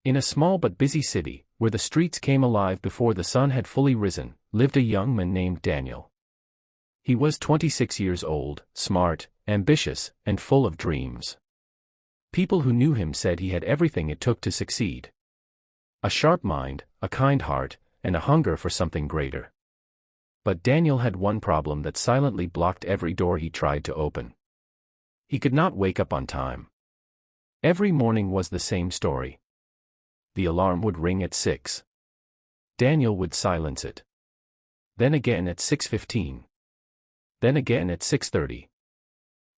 In a small but busy city, where the streets came alive before the sun had fully risen, lived a young man named Daniel. He was 26 years old, smart, ambitious, and full of dreams. People who knew him said he had everything it took to succeed. A sharp mind, a kind heart, and a hunger for something greater. But Daniel had one problem that silently blocked every door he tried to open. He could not wake up on time. Every morning was the same story. The alarm would ring at 6. Daniel would silence it. Then again at 6:15. Then again at 6:30.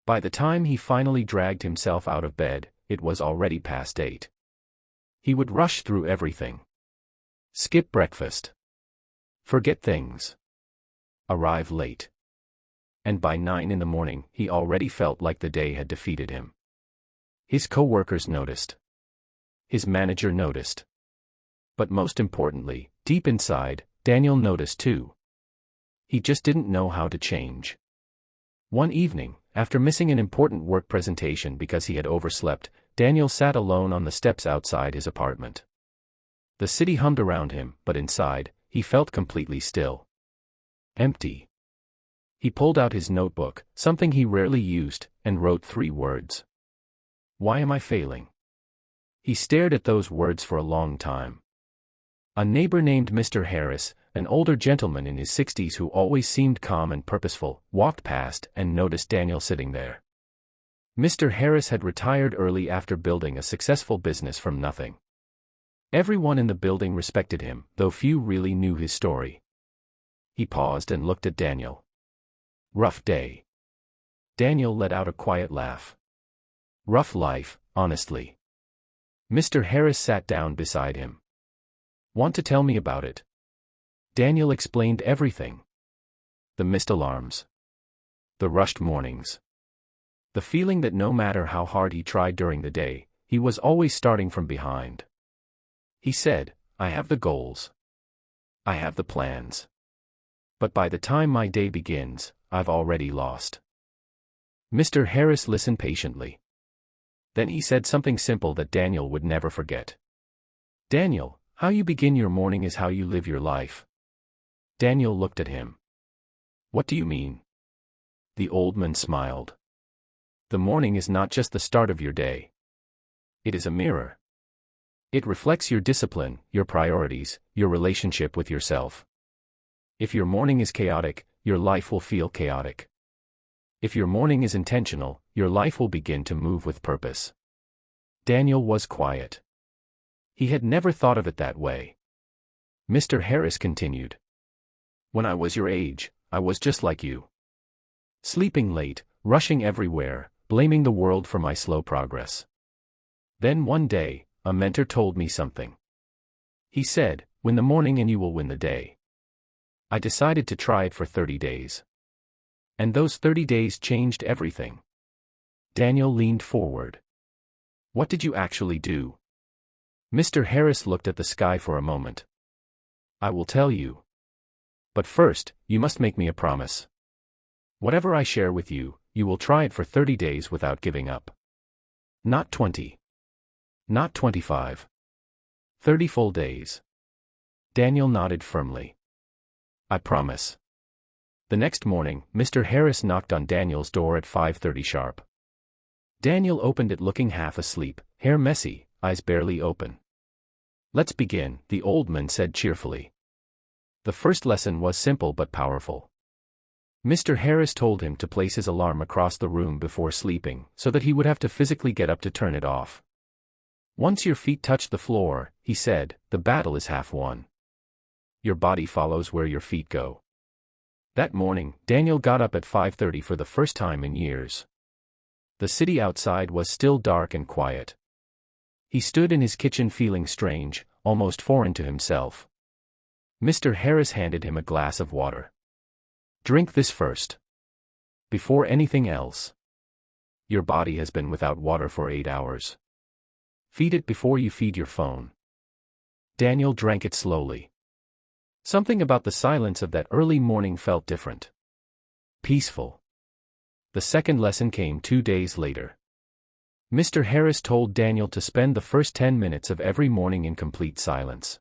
By the time he finally dragged himself out of bed, it was already past 8. He would rush through everything. Skip breakfast. Forget things. Arrive late. And by 9 in the morning, he already felt like the day had defeated him. His co-workers noticed. His manager noticed. But most importantly, deep inside, Daniel noticed too. He just didn't know how to change. One evening, after missing an important work presentation because he had overslept, Daniel sat alone on the steps outside his apartment. The city hummed around him, but inside, he felt completely still. Empty. He pulled out his notebook, something he rarely used, and wrote 3 words. Why am I failing? He stared at those words for a long time. A neighbor named Mr. Harris, an older gentleman in his 60s who always seemed calm and purposeful, walked past and noticed Daniel sitting there. Mr. Harris had retired early after building a successful business from nothing. Everyone in the building respected him, though few really knew his story. He paused and looked at Daniel. Rough day. Daniel let out a quiet laugh. Rough life, honestly. Mr. Harris sat down beside him. Want to tell me about it? Daniel explained everything. The missed alarms. The rushed mornings. The feeling that no matter how hard he tried during the day, he was always starting from behind. He said, I have the goals. I have the plans. But by the time my day begins, I've already lost. Mr. Harris listened patiently. Then he said something simple that Daniel would never forget. Daniel, how you begin your morning is how you live your life. Daniel looked at him. What do you mean? The old man smiled. The morning is not just the start of your day. It is a mirror. It reflects your discipline, your priorities, your relationship with yourself. If your morning is chaotic, your life will feel chaotic. If your morning is intentional, your life will begin to move with purpose. Daniel was quiet. He had never thought of it that way. Mr. Harris continued. When I was your age, I was just like you. Sleeping late, rushing everywhere, blaming the world for my slow progress. Then one day, a mentor told me something. He said, win the morning and you will win the day. I decided to try it for 30 days. And those 30 days changed everything. Daniel leaned forward. What did you actually do? Mr. Harris looked at the sky for a moment. I will tell you. But first, you must make me a promise. Whatever I share with you, you will try it for 30 days without giving up. Not 20. Not 25. 30 full days. Daniel nodded firmly. I promise. The next morning, Mr. Harris knocked on Daniel's door at 5:30 sharp. Daniel opened it looking half asleep, hair messy, eyes barely open. Let's begin, the old man said cheerfully. The first lesson was simple but powerful. Mr. Harris told him to place his alarm across the room before sleeping, so that he would have to physically get up to turn it off. Once your feet touch the floor, he said, the battle is half won. Your body follows where your feet go. That morning, Daniel got up at 5:30 for the first time in years. The city outside was still dark and quiet. He stood in his kitchen feeling strange, almost foreign to himself. Mr. Harris handed him a glass of water. Drink this first. Before anything else. Your body has been without water for 8 hours. Feed it before you feed your phone. Daniel drank it slowly. Something about the silence of that early morning felt different. Peaceful. The second lesson came 2 days later. Mr. Harris told Daniel to spend the first 10 minutes of every morning in complete silence.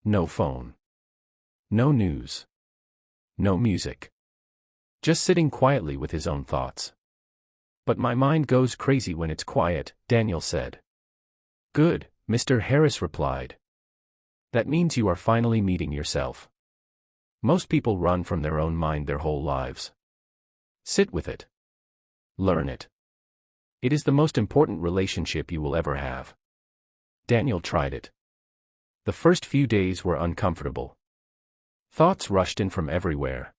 No phone. No news. No music. Just sitting quietly with his own thoughts. But my mind goes crazy when it's quiet, Daniel said. Good, Mr. Harris replied. That means you are finally meeting yourself. Most people run from their own mind their whole lives. Sit with it. Learn it. It is the most important relationship you will ever have. Daniel tried it. The first few days were uncomfortable. Thoughts rushed in from everywhere.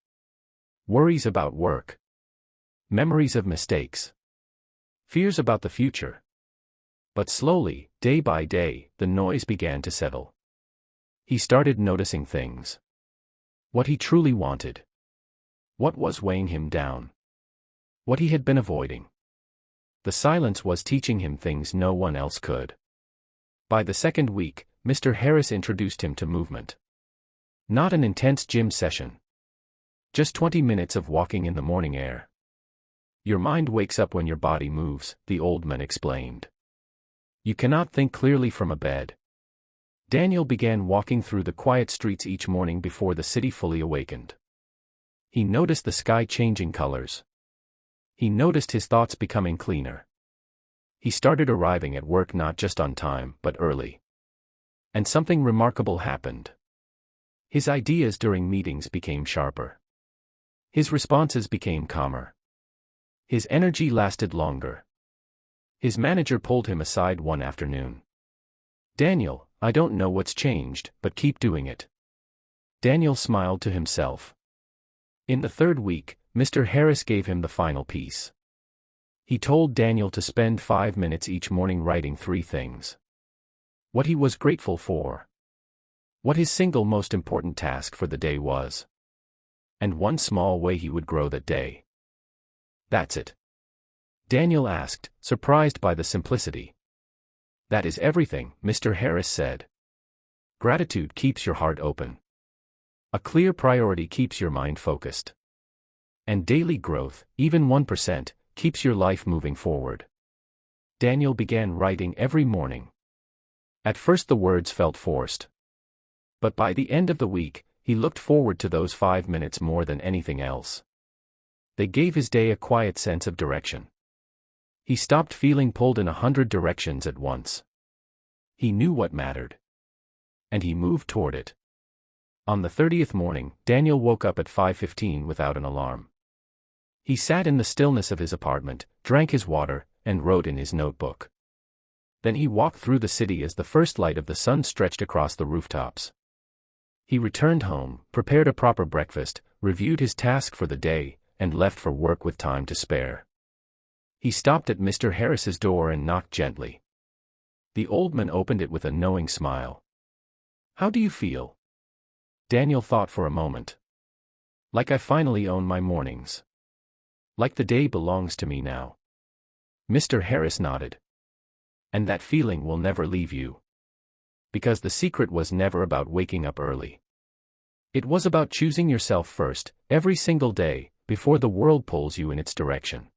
Worries about work. Memories of mistakes. Fears about the future. But slowly, day by day, the noise began to settle. He started noticing things. What he truly wanted. What was weighing him down. What he had been avoiding. The silence was teaching him things no one else could. By the second week, Mr. Harris introduced him to movement. Not an intense gym session. Just 20 minutes of walking in the morning air. Your mind wakes up when your body moves, the old man explained. You cannot think clearly from a bed. Daniel began walking through the quiet streets each morning before the city fully awakened. He noticed the sky changing colors. He noticed his thoughts becoming cleaner. He started arriving at work not just on time, but early. And something remarkable happened. His ideas during meetings became sharper. His responses became calmer. His energy lasted longer. His manager pulled him aside one afternoon. Daniel, I don't know what's changed, but keep doing it. Daniel smiled to himself. In the third week, Mr. Harris gave him the final piece. He told Daniel to spend 5 minutes each morning writing 3 things. What he was grateful for. What his single most important task for the day was. And one small way he would grow that day. That's it. Daniel asked, surprised by the simplicity. That is everything, Mr. Harris said. Gratitude keeps your heart open. A clear priority keeps your mind focused. And daily growth, even 1%, keeps your life moving forward. Daniel began writing every morning. At first the words felt forced. But by the end of the week, he looked forward to those 5 minutes more than anything else. They gave his day a quiet sense of direction. He stopped feeling pulled in 100 directions at once. He knew what mattered. And he moved toward it. On the 30th morning, Daniel woke up at 5:15 without an alarm. He sat in the stillness of his apartment, drank his water, and wrote in his notebook. Then he walked through the city as the first light of the sun stretched across the rooftops. He returned home, prepared a proper breakfast, reviewed his task for the day, and left for work with time to spare. He stopped at Mr. Harris's door and knocked gently. The old man opened it with a knowing smile. How do you feel? Daniel thought for a moment. Like I finally own my mornings. Like the day belongs to me now. Mr. Harris nodded. And that feeling will never leave you. Because the secret was never about waking up early. It was about choosing yourself first, every single day, before the world pulls you in its direction.